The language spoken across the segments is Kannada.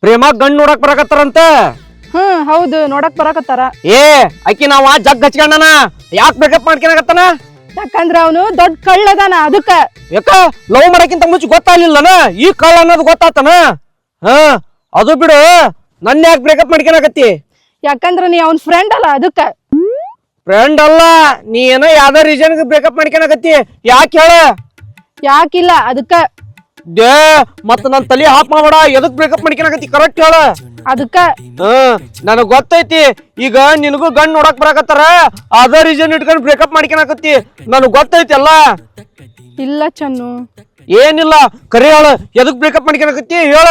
ಪ್ರೇಮ ಗಂಡ್ ನೋಡಕ್ ಬರಕತ್ತಾರಂತ. ಹೌದು ನೋಡಕ್ ಬರಕತ್ತಾರ. ಆಕಿ ನಾವ್ ಜಗ್ ಹಚ್ಕೊಂಡನ ಯಾಕೆ ಬ್ರೇಕಪ್ ಮಾಡ್ಕೊಳಕತ್ತಾನ? ಯಾಕಂದ್ರ ಅವನು ದೊಡ್ಡ ಕಳ್ಳದಾನ ಅದಕ್ಕ. ಯಾಕ ಲವ್ ಮಾಡಕ್ಕಿಂತ ಮುಂಚೆ ಗೊತ್ತಾಗ್ಲಿಲ್ಲನ ಈ ಕಳ್ಳ ಅನ್ನೋದು ಗೊತ್ತಾತನ? ಅದು ಬಿಡು, ನನ್ನ ಯಾಕೆ ಬ್ರೇಕಪ್ ಮಾಡ್ಕೊಳಕತ್ತಿ? ಯಾಕಂದ್ರ ನೀ ಅವನ್ ಫ್ರೆಂಡ್ ಅಲ್ಲ ಅದಕ್ಕ. ಫ್ರೆಂಡ್ ಅಲ್ಲ, ನೀ ಏನೋ ಯಾವ್ದೋ ರೀಸನ್ ಬ್ರೇಕಪ್ ಮಾಡ್ಕೊಳಕತ್ತಿ. ಯಾಕೆ ಹೇಳ? ಯಾಕಿಲ್ಲ ಅದಕ್ಕ. ಮತ್ತ ನನ್ ತಲೆ ಹಾಪ್ ಮಾಡಬೇಡ. ಎದಕ್ ಬ್ರೇಕಪ್ ಮಾಡ್ಕೊಳಕತ್ತಿ ಕರೆಕ್ಟ್ ಹೇಳ. ಅದಕ್ಕ ನನಗ್ ಗೊತ್ತೈತಿ ಈಗ ನಿನಗೂ ಗಂಡ್ ನೋಡಕ್ ಬರಕತ್ತಾರ, ಅದ ರೀಸನ್ ಇಟ್ಕೊಂಡ್ ಬ್ರೇಕಪ್ ಮಾಡ್ಕೊಳಕತ್ತಿ. ನನಗ್ ಗೊತ್ತೈತಿ ಅಲ್ಲ. ಇಲ್ಲ ಚನ್ನು, ಏನಿಲ್ಲ ಕರೆ ಹೇಳ. ಎದಕ್ ಬ್ರೇಕಪ್ ಮಾಡ್ಕೊಳಕತ್ತಿ ಹೇಳ.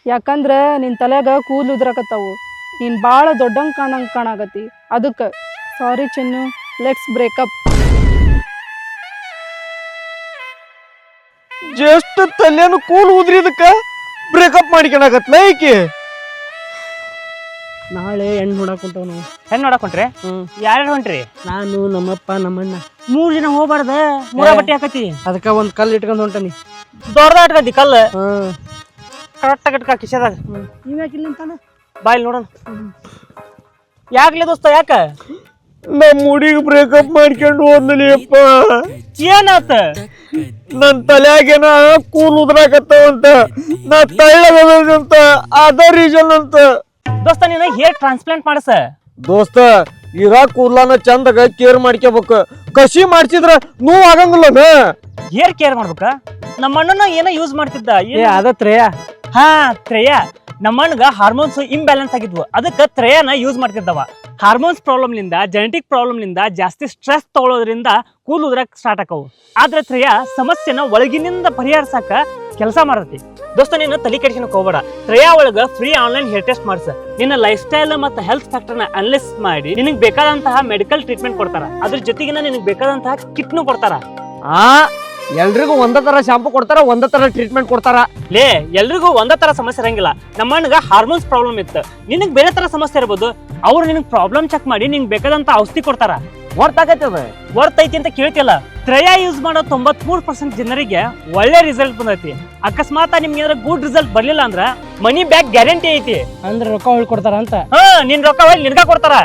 ಯಾಕಂದ್ರ ನಿನ್ ತಲೆಗ ಕೂದಲು ಉದ್ರಕತ್ತಾವು. ನೀನ್ ಬಾಳ ದೊಡ್ಡಂಗ್ ಕಾಣಾಗತ್ತಿ ಅದಕ್ಕ. Sorry Channu, let's break up. Just ತಲೆನು ಕೂಲ್ ಉದ್ರಿದಕ್ಕ ಬ್ರೇಕಪ್ ಮಾಡ್ಕೊಳಕತ್ಲ ಈಕಿ. ನಾಳೆ ಹೆಣ್ಣು ನೋಡಕ್ ಹೊಂಟವ್ ನಾವು. ಹೆಣ್ಣು ನೋಡಕ್ ಹೊಂಟ್ರಿ? ಯಾರ್ಯಾರು ಹೊಂಟ್ರಿ? ನಾನು, ನಮ್ಮಪ್ಪ, ನಮ್ಮಣ್ಣ. 3 ಜನ ಹೋಗ್ಬಾರ್ದ, ಮೂರ ಬಟ್ಟೆ ಹಾಕತಿ. ಅದಕ್ಕ ಒಂದ್ ಕಲ್ಲು ಇಟ್ಕೊಂಡ್ ಹೊಂಟನಿ. ದೊಡ್ಡದ ಇಟ್ಕತಿ ಕಲ್ಲು ಕರೆಕ್ಟ್ ಇಟ್ಕ ಕಿಶದಾಗ. ನೀವ್ ಯಾಕಿಲ್ಲ ಅಂತಾನ ಬಾಯಿಲ್ ನೋಡೋಣ. ಯಾಕ್ಲೆ ದೋಸ್ತ ಯಾಕ? ನಮ್ ಹುಡುಗಿ ಬ್ರೇಕಪ್ ಮಾಡ್ಕೊಂಡು ಹೋದ್ಲಿಯಪ್ಪ. ಏನಾತ? ನನ್ ತಲೆಯಾಗೇನ ಕೂಲ್ ಉದ್ರಾಕತ್ತಾವಂತ, ನಾ ತಳ್ಳಗಂತ, ಅದ ರೀಸನ್ ಅಂತ. ದೋಸ್ತ ನೀನ ಹೇರ್ ಟ್ರಾನ್ಸ್ಪ್ಲಾಂಟ್ ಮಾಡಸ. ದೋಸ್ತ ಇರಾ ಕೂದ್ಲಾನ ಚಂದಾಗ ಕೇರ್ ಮಾಡ್ಕೋಬೇಕು. ಕಸಿ ಮಾಡ್ಸಿದ್ರ ನೋವು ಆಗಂಗಿಲ್ಲ. ಹೇರ್ ಕೇರ್ ಮಾಡ್ಬೇಕ? ನಮ್ಮ ಅಣ್ಣನ ಏನೋ ಯೂಸ್ ಮಾಡ್ತಿದ್ದ. ಅದ ತ್ರೇಯ. ಹಾ ತ್ರೇಯ. ನಮ್ಮ ಅಣ್ಣಗ ಹಾರ್ಮೋನ್ಸ್ ಇಂಬ್ಯಾಲೆನ್ಸ್ ಆಗಿದ್ವು, ಅದಕ್ಕೆ ತ್ರೇಯನ ಯೂಸ್ ಮಾಡ್ತಿದ್ದವ. ಹಾರ್ಮೋನ್ಸ್ ಪ್ರಾಬ್ಲಮ್ಲಿಂದ, ಜೆನೆಟಿಕ್ ಪ್ರಾಬ್ಲಮ್ಲಿಂದ ಜಾಸ್ತಿ ಸ್ಟ್ರೆಸ್ ತಗೊಳ್ಳೋದ್ರಿಂದ ಕೂದಲು ಉದ್ರಕ್ ಸ್ಟಾರ್ಟ್ ಆಕವು. ಆದ್ರೆ ತ್ರೇಯ ಸಮಸ್ಯೆನ ಒಳಗಿನಿಂದ ಪರಿಹರಿಸಾಕ ಕೆಲಸ ಮಾಡತಿ. ದೋಸ್ತ ನೀನು ತಲೆ ಕೆಡಿಸ್ಕೊಳಕ್ ಹೋಗ್ಬೇಡ. ತ್ರೇಯಾ ಒಳಗ ಫ್ರೀ ಆನ್ಲೈನ್ ಹೇರ್ ಟೆಸ್ಟ್ ಮಾಡ್ಸ. ನಿನ್ನ ಲೈಫ್ ಸ್ಟೈಲ್ ಮತ್ತು ಹೆಲ್ತ್ ಫ್ಯಾಕ್ಟರ್ನ ಅನಲೈಸ್ ಮಾಡಿ ನಿನಗೆ ಬೇಕಾದಂತಹ ಮೆಡಿಕಲ್ ಟ್ರೀಟ್ಮೆಂಟ್ ಕೊಡ್ತಾರ. ಅದ್ರ ಜೊತೆಗಿನ ನಿನಗೆ ಬೇಕಾದಂತಹ ಕಿಟ್ನು ಕೊಡ್ತಾರ. ಎಲ್ರಿಗೂ ಒಂದ ತರ ಶಾಂಪು ಕೊಡ್ತಾರ, ಒಂದ ತರ ಟ್ರೀಟ್ಮೆಂಟ್ ಕೊಡ್ತಾರ. ಎಲ್ರಿಗೂ ಒಂದ ತರ ಸಮಸ್ಯೆ ಇರಂಗಿಲ್ಲ. ನಮ್ಮ ಅಣ್ಣಗ ಹಾರ್ಮೋನ್ಸ್ ಪ್ರಾಬ್ಲಮ್ ಇತ್ತು, ನಿನಗ್ ಬೇರೆ ತರ ಸಮಸ್ಯೆ ಇರ್ಬೋದು. ಅವ್ರು ನಿನಗ್ ಪ್ರಾಬ್ಲಮ್ ಚೆಕ್ ಮಾಡಿ ನಿಂಗೆ ಬೇಕಾದಂತ ಔಷಧಿ ಕೊಡ್ತಾರ. ವರ್ತ್ ಐತಿ ಅಂತ ಕೇಳ್ತಿಲ್ಲ. ತ್ರಯ ಯೂಸ್ ಮಾಡೋ 93% ಜನರಿಗೆ ಒಳ್ಳೆ ರಿಸಲ್ಟ್ ಬಂದೈತಿ. ಅಕಸ್ಮಾತ್ ನಿಮ್ಗೆ ಏನಾರ ಗುಡ್ ರಿಸಲ್ಟ್ ಬರ್ಲಿಲ್ಲ ಅಂದ್ರ ಮನಿ ಬ್ಯಾಕ್ ಗ್ಯಾರಂಟಿ ಐತಿ. ಅಂದ್ರೆ ರೊಕ್ಕ ಕೊಡ್ತಾರ ಅಂತ. ನಿನ್ ರೊಕ್ಕ ಹೊಳ್ಳಿ ನಿನ್ಗ ಕೊಡ್ತಾರ.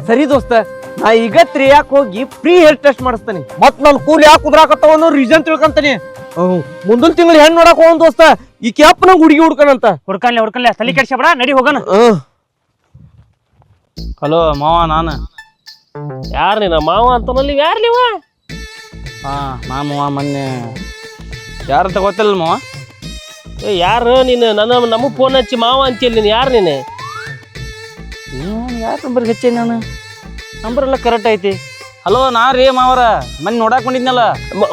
ಸರಿ ದೋಸ್ತ, ನಾ ಈಗ ತ್ರೇಯಾಕ್ ಹೋಗಿ ಫ್ರೀ ಹೇರ್ ಟೆಸ್ಟ್ ಮಾಡಿಸ್ತಾನೆ. ಮತ್ ನನ್ ಕೂಲ್ ಯಾಕೆ ಕುದ್ರಾಕತ್ತಾವ ಅನ್ನೋ ರೀಸನ್ ತಿಳ್ಕೊಂತಾನೆ. ಮುಂದಿನ ತಿಂಗಳು ಹೆಣ್ ನೋಡಕ್ ಹೋಗೋಣ ದೋಸ್ತ. ಈ ಕ್ಯಾಪ್ ನಂಗೆ ಹುಡುಗಿ ಹುಡ್ಕನಂತ. ಹುಡ್ಕನ್ಲೆ ತಲೆ ಕೆಡ್ಸಬೇಡ, ನಡಿ ಹೋಗೋಣ. ಹಲೋ ಮಾವ, ನಾನು ಯಾರ ನೀನ ಮಾವ ಅಂತನಲ್ಲಿ? ಯಾರು ನೀವ? ನಾನು ಮಾವ. ಮೊನ್ನೆ ಯಾರಂತ ಗೊತ್ತಿಲ್ಲ ಮಾವ. ಯಾರು ನೀನು? ನಮಗ್ ಫೋನ್ ಹಚ್ಚಿ ಮಾವ ಅಂತಿಲ್ಲ. ನೀನು ಯಾರು? ನೀನು ಯಾರ ನಂಬರ್ಗೆ ಹಚ್ಚಿ? ನಾನು ನಂಬರ್ ಎಲ್ಲ ಕರೆಕ್ಟ್ ಐತಿ. ಹಲೋ, ನಾ ರೀ ಮಾವರ, ಮೊನ್ನೆ ನೋಡಾಕ್ ಬಂದಿದ್ನಲ್ಲ.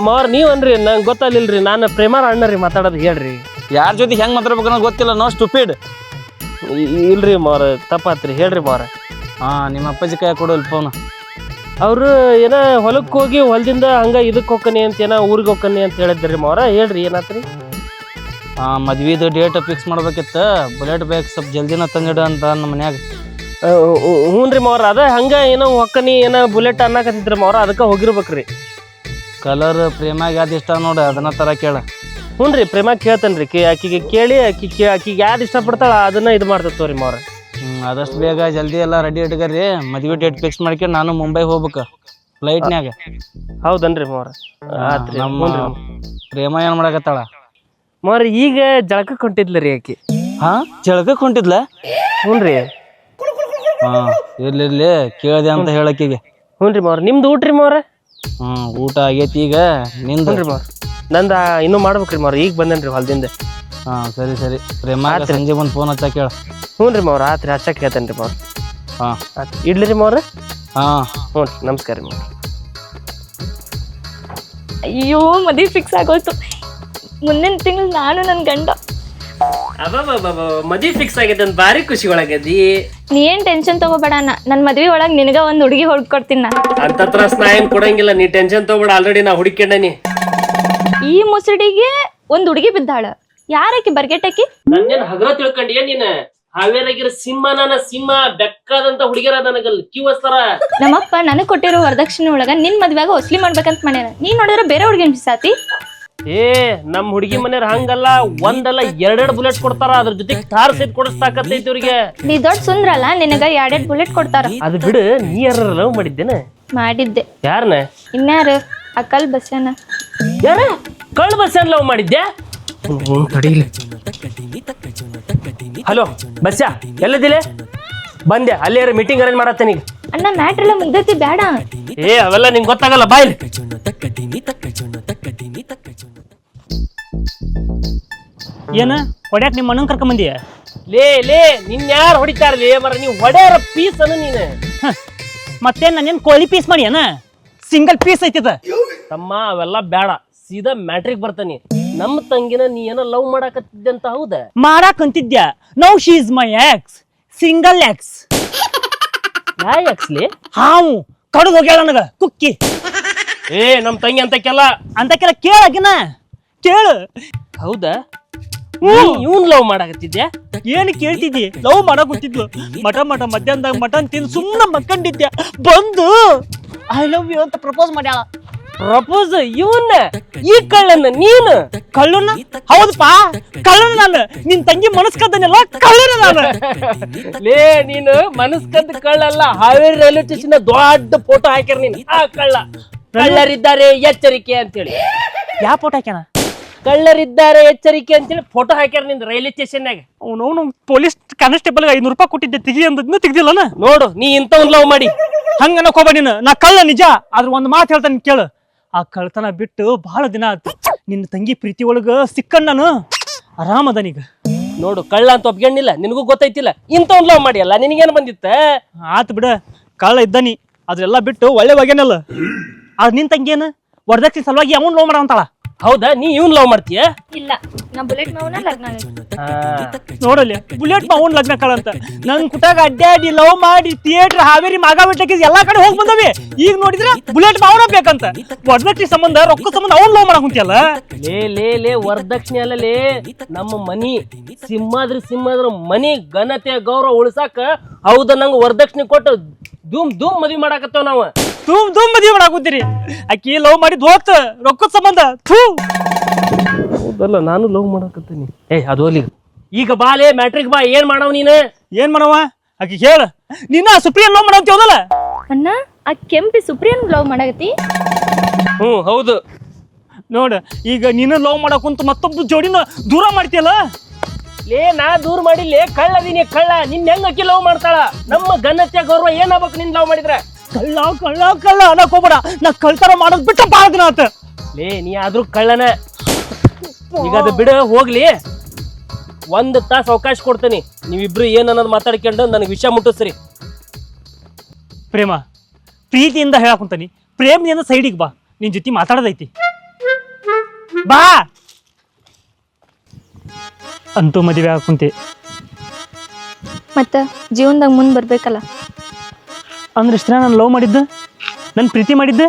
ಮಾವರ್ ನೀವನ್ರಿ? ನಂಗೆ ಗೊತ್ತಾಗ್ಲಿಲ್ರಿ. ನಾನು ಪ್ರೇಮಾರ ಅಣ್ಣ ರೀ ಮಾತಾಡೋದು. ಹೇಳ್ರಿ, ಯಾರ ಜೊತೆ ಹೆಂಗ್ ಮಾತಾಡ್ಬೇಕು ಅನ್ನೋದು ಗೊತ್ತಿಲ್ಲ. No stupid. ಇಲ್ರಿ ಮಾವರ, ತಪ್ಪಾತ್ರಿ. ಹೇಳ್ರಿ ಮಾವರ. ನಿಮ್ಮ ಅಪ್ಪಾಜಿ ಕೈ ಕೊಡೋಲ್ ಫೋನ್. ಅವರು ಏನೋ ಹೊಲಕ್ಕೆ ಹೋಗಿ ಹೊಲದಿಂದ ಹಂಗ ಇದಕ್ಕೆ ಹೋಗ್ಕನಿ ಅಂತ, ಏನೋ ಊರಿಗೆ ಹೋಗ್ಕನಿ ಅಂತ ಹೇಳಿದ್ರಿ ಮಾವರ. ಹೇಳ್ರಿ ಏನಾತ್ರಿ? ಮದ್ವಿದು ಡೇಟ್ ಫಿಕ್ಸ್ ಮಾಡ್ಬೇಕಿತ್ತು. ಬುಲೆಟ್ ಬೇಕು, ಸ್ವಲ್ಪ ಜಲ್ದಿನ ತಂದಿಡು ಅಂತ ನಮ್ಮ ಮನ್ಯಾಗ. ಹ್ಞೂ ರೀ ಮಾವರ, ಅದ ಹಂಗ ಏನೋ ಹೊಕ್ಕನಿ ಏನೋ ಬುಲೆಟ್ ಅನ್ನಕತ್ತಿದ್ರಿ ಮಾವರ, ಅದಕ್ಕೆ ಹೋಗಿರ್ಬೇಕ್ರಿ. ಕಲರ್ ಪ್ರೇಮಾಗ ಯಾವ್ದು ಇಷ್ಟ ನೋಡ, ಅದನ್ನ ತರ ಕೇಳ. ಹ್ಞೂ ರೀ, ಪ್ರೇಮಾಗ ಕೇಳ್ತೇನೆ ರೀ. ಆಕಿಗೆ ಕೇಳಿ ಆಕಿಗೆ ಯಾವ್ದು ಇಷ್ಟಪಡ್ತಾಳ ಅದನ್ನ ಇದು ಮಾಡ್ತೇವೆ ಮಾವರ. ಆದಷ್ಟು ಬೇಗ ಜಲ್ದಿ ಎಲ್ಲ ರೆಡಿ ಇಟ್ಕರಿ. ಮದ್ವೆ ಡೇಟ್ ಫಿಕ್ಸ್ ಮಾಡ್ಕೊಂಡು ನಾನು ಮುಂಬೈ ಹೋಗ್ಬೇಕು ಫ್ಲೈಟ್ನ್ಯಾಗ. ಹೌದನ್ರಿ ಮಾವರ? ಆತ್ರಿ. ಪ್ರೇಮ ಏನ್ ಮಾಡಕತ್ತಾಳ ಮಾವರ? ಈಗ ಜಳಕಕ್ಕೆ ಹೊಂಟಿದ್ಲ ರೀ ಆಕಿ. ಜಳಕಕ್ಕೆ ಹೊಂಟಿದ್ಲ? ಹ್ಞೂ ರೀ. ಇರ್ಲಿ ಕೇಳ್ದೆ ಅಂತ ಹೇಳಕ್ಕಿಗೆ. ಹ್ಞೂ ರೀ ಮಾವರ. ನಿಮ್ದು ಊಟ ರೀ ಮಾವರ? ಊಟ ಆಗೈತಿ ಈಗ. ನಿಂದು? ರೀ ಮಾವರ ನಂದ ಇನ್ನೂ ಮಾಡ್ಬೇಕ್ರಿ ಮಾವರ. ಈಗ ಬಂದೇನ್ರಿ ಹೊಲದಿಂದ. ಸರಿ. ಪ್ರೇಮ ಸಂಜೆ ಬಂದು ಫೋನ್ ಹಚ್ಚ ಕೇಳ. ಹ್ಞೂ ರೀ ಮಾವರ. ಆತ್ರಿ, ಹಚ್ಚಕ್ಕೆ ಹೇಳ್ತೇನೆ ರೀ ಮಾವರ. ಆಯ್ತು, ಇಡ್ಲಿ ರೀ ಮಾವರ. ಹ್ಞೂ ರೀ, ನಮಸ್ಕಾರ ರೀ ಮಾವರ. ಅಯ್ಯೋ, ಮದುವೆ ಫಿಕ್ಸ್ ಆಗೋಯ್ತು. ಮುಂದಿನ ತಿಂಗಳು ನಾನು ನನ್ನ ಗಂಡ. ಮದುವೆ ಫಿಕ್ಸ್ ಆಗೈತೆ ಅಂತ ಭಾರಿ ಖುಷಿ ಒಳಗದಿ. ನೀ ಏನ್ ಟೆನ್ಷನ್ ತಗೋಬೇಡ. ನನ್ನ ಮದ್ವೆ ಒಳಗ್ ನಿನಗ ಒಂದ್ ಹುಡುಗಿ ಹೊಡ್ಕೊಡ್ತೀನಿ. ನಾ ಅಂತ ತ್ರಾಸ್ ನಾ ಏನ್ ಕೊಡಂಗಿಲ್ಲ, ನೀ ಟೆನ್ಷನ್ ತಗೋಬೇಡ. ಆಲ್ರೆಡಿ ನಾ ಹುಡುಕೊಂಡನಿ. ಈ ಮುಸುಡಿಗೆ ಒಂದ್ ಹುಡುಗಿ ಬಿದ್ದಾಳ. ಯಾರಕಿ? ಬರ್ಗೆಟಕಿ? ನನ್ನೇನ್ ಹಗರ ತಿಳ್ಕೊಂಡಿ ನೀನ್? ಹಾವೇರಾಗಿರ ಸಿಂಹ ಬೆಕ್ಕಾದಂತ ಹುಡುಗಿಯರ ನನಗಲ್ಲಿ ಕ್ಯೂ ಹಚ್ತಾರ. ನಮ್ಮಪ್ಪ ನನಗ್ ಕೊಟ್ಟಿರೋ ವರದಕ್ಷಿಣೆ ಒಳಗ ನಿನ್ ಮದ್ವೆಗ ಹೊಸ್ಲಿ ಮಾಡ್ಬೇಕಂತ ಮಾಡ್ಯಾರ. ನೀನ್ ನೋಡಿದ್ರೆ ಬೇರೆ ಹುಡುಗಿ ಅನ್ಸಾತಿ. ಏ ನಮ್ ಹುಡುಗಿ ಮನೆಯವ್ರ ಹಂಗಲ್ಲ, ಒಂದಲ್ಲ ಎರಡೆರಡು ಬುಲೆಟ್ ಕೊಡ್ತಾರ, ಅದ್ರ ಜೊತೆ ಕಾರ್ ಸಹಿತ ಕೊಡಿಸ್ತಾಕತ್ತೈತಿ ಇವ್ರಿಗೆ. ನೀ ದೊಡ್ಡ ಸುಂದ್ರಲ್ಲ, ನಿನಗ 2 ಬುಲೆಟ್ ಕೊಡ್ತಾರ. ಅದು ಬಿಡು, ನೀ ಯಾರ ಲವ್ ಮಾಡಿದ್ದೇನೆ? ಮಾಡಿದ್ದೆ. ಯಾರನ್ನ? ಇನ್ಯಾರು? ಅಕಲ್ ಬಸ್ಸನ. ಯಾರ? ಕಳ್ ಬಸ್ಸನ್ ಲವ್ ಮಾಡಿದ್ದೆ? ಹಲೋ ಬಸ್ಸ, ಎಲ್ಲದಿಲೆ? ಬಂದೆ, ಅಲ್ಲೇ ಮೀಟಿಂಗ್ ಅರೇಂಜ್ ಮಾಡತ್ತೇನೆ ಈಗ. ಅಣ್ಣ ಮ್ಯಾಟ್ರ್ ಎಲ್ಲ ಮುಗ್ದೈತಿ, ಬೇಡ. ಏ ಅವೆಲ್ಲ ನಿಂಗೆ ಗೊತ್ತಾಗಲ್ಲ, ಬಾಯ್ಲಿ. ಏನ ಹೊಡ್ಯಾಕ್ ನಿಮ್ಮ ಅಣ್ಣನ್ ಕರ್ಕೊಂಬಂದಿಯ? ಲೇ ನಿನ್ ಯಾರು ಹೊಡಿತಾರಲಿ ಮರ, ನೀವು ಹೊಡ್ಯಾರ ಪೀಸ್ ಅನ್ನ ನೀನು. ಮತ್ತೇನ್ ನಾನೇನ್ ಕೋಳಿ ಪೀಸ್ ಮಾಡಿ ಏನ? ಸಿಂಗಲ್ ಪೀಸ್ ಐತಿದ. ತಮ್ಮ ಅವೆಲ್ಲ ಬೇಡ, ಸೀದಾ ಮ್ಯಾಟ್ರಿಕ್ ಬರ್ತಾನಿ. ನಮ್ಮ ತಂಗಿನ ನೀ ಏನೋ ಲವ್ ಮಾಡಾಕತ್ತಿದ್ದೆ ಅಂತ ಹೌದ? ಮಾಡಾಕ್ ಅಂತಿದ್ಯಾ? Now she is my ex, single ex. ಯಾ ಎಕ್ಸ್ಲಿ? ಹಾವು ಕಡದ್ ಹೋಗ್ಯಾಳ ನನಗ ಕುಕ್ಕಿ. ಏ ನಮ್ ತಂಗಿ ಅಂತಕ್ಕೆಲ್ಲ ಕೇಳಾಗಿನ ಕೇಳು. ಹೌದಾ? ಇವನ್ ಲವ್ ಮಾಡಾಕತ್ತಿದ್ಯಾ? ಏನ್ ಕೇಳ್ತಿದ್ದಿ? ಲವ್ ಮಾಡಕ್ ಗೊತ್ತಿದ್ಲು. ಮಧ್ಯಾಹ್ನದಾಗ ಮಟನ್ ತಿಂದು ಸುಮ್ಮನೆ ಮಕ್ಕಂಡಿದ್ಯಾ, ಬಂದು ಐ ಲವ್ ಯು ಅಂತ ಪ್ರಪೋಸ್ ಮಾಡ್ಯಾಳ. ಪ್ರಪೋಸ್? ಇವನ್ನ? ಈ ಕಳ್ಳನ್ನ ನೀನು? ಕಳ್ಳನ? ಹೌದಪ್ಪ, ಕಳ್ಳನ ನಾನು. ನಿನ್ ತಂಗಿ ಮನಸ್ಕದ್ದನೆಲ್ಲ ಕಳ್ಳನ ನಾನು. ಲೇ ನೀನು ಮನಸ್ಕದ್ದ ಕಳ್ಳಲ್ಲ, ಹಾವೇರಿ ರೈಲ್ವೆ ಸ್ಟೇಷನ್ ದೊಡ್ಡ ಫೋಟೋ ಹಾಕ್ಯಾರ ನೀನು. ಆ ಕಳ್ಳರಿದ್ದಾರೆ ಎಚ್ಚರಿಕೆ ಅಂತೇಳಿ. ಯಾವ ಫೋಟೋ ಹಾಕ್ಯಾನ? ಕಳ್ಳರಿದ್ದಾರೆ ಎಚ್ಚರಿಕೆ ಅಂತೇಳಿ ಫೋಟೋ ಹಾಕ್ಯಾರ ನಿಂದ ರೈಲ್ವೆ ಸ್ಟೇಷನ್ಯಾಗ. ಅವನು ಪೊಲೀಸ್ ಕಾನ್ಸ್ಟೇಬಲ್ 500 ರೂಪಾಯಿ ಕೊಟ್ಟಿದ್ದೆ, ತೆಗಿ ಅಂದದ್ನು ತೆಗ್ದಿಲ್ಲನ. ನೋಡು, ನೀ ಇಂಥವ್ನ ಲವ್ ಮಾಡಿ ಹಂಗ ಅನ್ನಕೋಬ ನೀನು. ನಾ ಕಳ್ಳ ನಿಜ, ಆದ್ರ ಒಂದ್ ಮಾತು ಹೇಳ್ತಾನೆ ಕೇಳು. ಆ ಕಳ್ತನ ಬಿಟ್ಟು ಬಹಳ ದಿನ ಆಯ್ತು. ನಿನ್ನ ತಂಗಿ ಪ್ರೀತಿ ಒಳಗ ಸಿಕ್ಕಣ್ಣ ನಾನು ಆರಾಮದನೀಗ. ನೋಡು, ಕಳ್ಳ ಅಂತ ಒಪ್ಕೊಂಡಿಲ್ಲ, ನಿನಗೂ ಗೊತ್ತೈತಿಲ್ಲ. ಇಂಥವ್ನ ಲವ್ ಮಾಡಿ ಅಲ್ಲ, ನಿನಗೇನು ಬಂದಿತ್ತ? ಆತ್ ಬಿಡ, ಕಳ್ಳ ಇದ್ದಾನಿ, ಅದ್ರೆಲ್ಲ ಬಿಟ್ಟು ಒಳ್ಳೆ ಬಗೆನಲ್ಲ. ಆದ್ ನಿನ್ ತಂಗಿ ಏನು ವರದಕ್ಷಿಣೆ ಸಲುವಾಗಿ ಅವನ್ ಲವ್ ಮಾಡಂತಾಳ. ಹೌದಾ? ನೀ ಇವನ್ ಲವ್ ಮಾಡ್ತೀಯ? ಇಲ್ಲ, ನಾ ಬುಲೆಟ್ ಮಾವನ ಲಗ್ನ ನೋಡಲ್ಲಿ ಬುಲೆಟ್ ಮಾವನ್ ಲಗ್ನ ಕಳಂತ ನನ್ ಕುಟಾಗ ಅಡ್ಡಾಡಿ ಲವ್ ಮಾಡಿ ಥಿಯೇಟರ್ ಹಾವೇರಿ ಮಾಗಾಬಿಟ್ಟಕ್ಕೆ ಎಲ್ಲಾ ಕಡೆ ಹೋಗಿ ಬಂದವಿ. ಈಗ ನೋಡಿದ್ರೆ ಬುಲೆಟ್ ಮಾವನ ಬೇಕಂತ. ವರದಕ್ಷಿಣೆ ಸಂಬಂಧ ರೊಕ್ಕ ಸಂಬಂಧ ಅವ್ನ್ ಲವ್ ಮಾಡಕ್ ಕುಂತಿಯಲ್ಲ. ಲೇ ವರದಕ್ಷಿಣೆ ಅಲ್ಲಲೇ, ನಮ್ಮ ಮನಿ ಸಿಂಹದ್ರ ಮನಿ ಘನತೆ ಗೌರವ ಉಳ್ಸಾಕ ಹೌದ ನಂಗ ವರದಕ್ಷಿಣೆ ಕೊಟ್ಟು ಧೂಮ್ ಮದ್ವಿ ಮಾಡಾಕತ್ತೇವ್ ನಾವ. ಧೂಮ್ ಮದ್ವಿ ಮಾಡಾಕುತ್ತೀರಿ. ಆಕಿ ಲವ್ ಮಾಡಿದ್ ಹೋಗ್ತ ರೊಕ್ಕದ ಸಂಬಂಧ. ಹೌದಲ್ಲ, ನಾನು ಲವ್ ಮಾಡಾಕತ್ತೀನಿ. ಅದು ಅಲ್ಲಿ ಈಗ ಬಾಲೆ ಮ್ಯಾಟ್ರಿಕ್ ಬಾ. ಏನ್ ಮಾಡವ್ ನೀನು? ಏನ್ ಮಾಡವ? ಆಕಿ ಹೇಳ, ನೀನ ಸುಪ್ರಿಯನ್ ಲವ್ ಮಾಡಂತೀವಲ್ಲ. ಅಣ್ಣ, ಆ ಕೆಂಪಿ ಸುಪ್ರಿಯನ್ ಲವ್ ಮಾಡಾಕತ್ತಿ? ಹೌದು. ನೋಡ, ಈಗ ನೀನು ಲವ್ ಮಾಡಕುಂತ ಮತ್ತೊಬ್ಬ ಜೋಡಿನ ದೂರ ಮಾಡ್ತೀಯಲ್ಲ. ನಾ ದೂರ ಮಾಡಿಲ್ಲ, ಕಳ್ಳದೀನಿ ಕಳ್ಳ. ನಿನ್ ಹೆಂಗ್ ಅಕ್ಕಿ ಲವ್ ಮಾಡ್ತಾಳ? ನಮ್ಮ ಘನತೆ ಗೌರವ ಏನಾಗ್ಬೇಕು ನಿನ್ ಲವ್ ಮಾಡಿದ್ರೆ? ಕಳ್ಳ ಅನ್ನಕ್ ಹೋಗ್ಬೇಡ. ನಾ ಕಳ್ತನ ಮಾಡೋದ್ ಬಿಟ್ಟು ಬಾಳ ದಿನ ಆತ. ನೀ ಆದ್ರೂ ಕಳ್ಳನ. ಈಗ ಅದು ಬಿಡ ಹೋಗ್ಲಿ, 1 ತಾಸು ಅವಕಾಶ ಕೊಡ್ತೀನಿ. ನೀವಿಬ್ರು ಏನನ್ನೋದು ಮಾತಾಡ್ಕೊಂಡು ನನಗೆ ವಿಷಯ ಮುಟ್ಟಿಸ್ರಿ. ಪ್ರೇಮ, ಪ್ರೀತಿಯಿಂದ ಹೇಳಕುಂತಾನಿ, ಪ್ರೇಮಿಯಿಂದ ಸೈಡಿಗೆ ಬಾ. ನಿನ್ ಜೊತೆ ಮಾತಾಡೋದೈತಿ, ಬಾ. ಅಂತೂ ಮದುವೆ ಹಾಕುಂತೆ, ಮತ್ತ ಜೀವನದಾಗ ಮುಂದೆ ಬರ್ಬೇಕಲ್ಲ. ಅಂದ್ರೆ ಇಷ್ಟ ನಾನು ಲವ್ ಮಾಡಿದ್ದೆ, ನನ್ನ ಪ್ರೀತಿ ಮಾಡಿದ್ದೆ,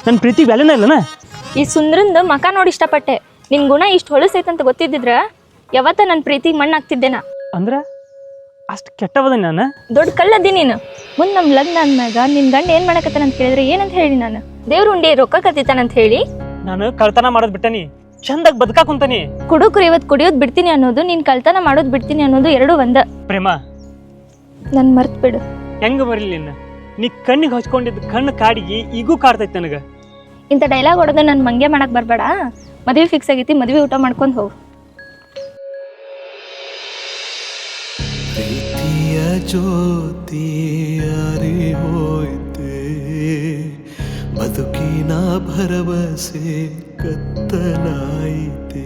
ನನ್ನ ಪ್ರೀತಿ ವ್ಯಾಲ್ಯೂನ ಇಲ್ಲನ? ಈ ಸುಂದ್ರಂದ ಮಕ ನೋಡಿ ಇಷ್ಟಪಟ್ಟೆ. ನಿನ್ ಗುಣ ಇಷ್ಟು ಹೊಲಸೈತಂತ ಗೊತ್ತಿದ್ದಿದ್ರ ಯಾವತ್ತ ನನ್ನ ಪ್ರೀತಿಗೆ ಮಣ್ಣು ಹಾಕ್ತಿದ್ದೇನ. ಅಂದ್ರೆ ಅಷ್ಟು ಕೆಟ್ಟವದ ನಾನು? ದೊಡ್ಡ ಕಳ್ಳದಿ ನೀನು. ಮುಂದೆ ನಮ್ಮ ಲಗ್ನ ಅಂದ್ಮ್ಯಾಗ ನಿನ್ ಗಂಡ ಏನ್ ಮಾಡಕತ್ತಾನ ಅಂತ ಕೇಳಿದ್ರೆ ಏನಂತ ಹೇಳಿ ನಾನು? ದೇವ್ರ ಉಂಡಿ ರೊಕ್ಕ ಕತ್ತಿತಾನಂತ ಹೇಳಿ ನಾನು ಕಳ್ತನ ಮಾಡೋದ್ ಬಿಟ್ಟನಿ, ಚಂದಾಗ ಬದುಕಾಕ್ ಕುಂತಾನಿ. ಕುಡುಕ್ರು ಇವತ್ತು ಕುಡಿಯೋದ್ ಬಿಡ್ತೀನಿ ಅನ್ನೋದು, ನೀನ್ ಕಳ್ತನ ಮಾಡೋದ್ ಬಿಡ್ತೀನಿ ಅನ್ನೋದು ಎರಡು ಒಂದ. ಪ್ರೇಮ, ನನ್ ಮರ್ತ್ ಬಿಡು. ಹೆಂಗ ಬರಲಿ ನಿನ್ನ? ನೀ ಕಣ್ಣಿಗೆ ಹಚ್ಕೊಂಡಿದ್ದ ಕಣ್ಣು ಕಾಡಿಗೆ ಈಗೂ ಕಾಡ್ತೈತಿ ನನಗ. ಇಂಥ ಡೈಲಾಗ್ ಹೊಡೆದ ನನ್ ಮಂಗೆ ಮಾಡಕ್ ಬರ್ಬೇಡ. ಮದ್ವೆ ಫಿಕ್ಸ್ ಆಗೈತಿ, ಮದ್ವೆ ಊಟ ಮಾಡ್ಕೊಂಡ್ ಹೋಗು. ಪ್ರೀತಿಯ ಜ್ಯೋತಿ ಅರಿ ಹೋಯ್ತೆ, ಬದುಕಿನ ಭರವಸೆ ಕತ್ತಲಾಯಿತೆ.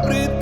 ಪ್ರೀತಿ